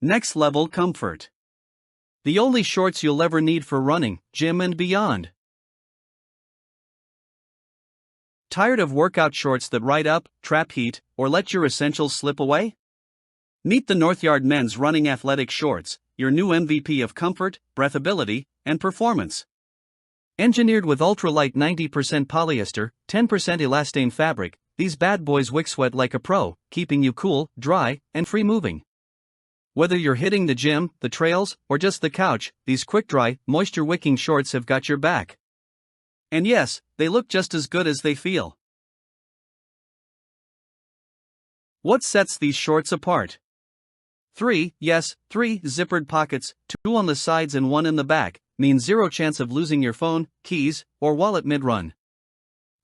Next level comfort. The only shorts you'll ever need for running, gym and beyond. Tired of workout shorts that ride up, trap heat, or let your essentials slip away? Meet the NORTHYARD Men's Running Athletic Shorts, your new MVP of comfort, breathability, and performance. Engineered with ultra-light 90% polyester, 10% elastane fabric, these bad boys wick sweat like a pro, keeping you cool, dry, and free-moving. Whether you're hitting the gym, the trails, or just the couch, these quick-dry, moisture-wicking shorts have got your back. And yes, they look just as good as they feel. What sets these shorts apart? Three zippered pockets, 2 on the sides and 1 in the back, means zero chance of losing your phone, keys, or wallet mid-run.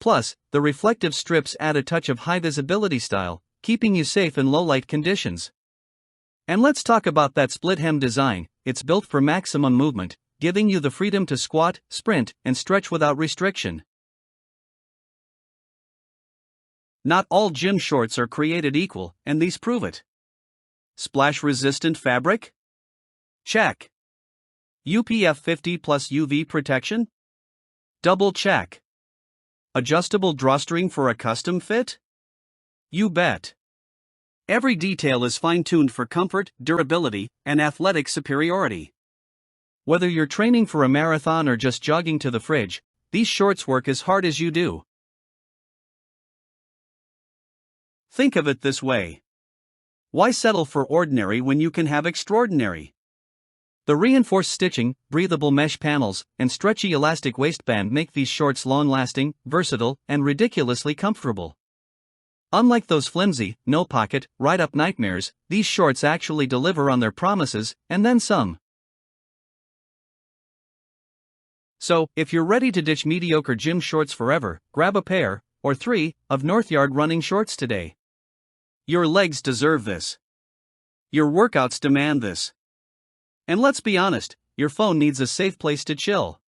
Plus, the reflective strips add a touch of high visibility style, keeping you safe in low-light conditions. And let's talk about that split hem design. It's built for maximum movement, giving you the freedom to squat, sprint, and stretch without restriction. Not all gym shorts are created equal, and these prove it. Splash-resistant fabric? Check. UPF 50 plus UV protection? Double check. Adjustable drawstring for a custom fit? You bet. Every detail is fine-tuned for comfort, durability, and athletic superiority. Whether you're training for a marathon or just jogging to the fridge, these shorts work as hard as you do. Think of it this way. Why settle for ordinary when you can have extraordinary? The reinforced stitching, breathable mesh panels, and stretchy elastic waistband make these shorts long-lasting, versatile, and ridiculously comfortable. Unlike those flimsy, no-pocket, ride-up nightmares, these shorts actually deliver on their promises, and then some. So, if you're ready to ditch mediocre gym shorts forever, grab a pair, or 3, of NORTHYARD running shorts today. Your legs deserve this. Your workouts demand this. And let's be honest, your phone needs a safe place to chill.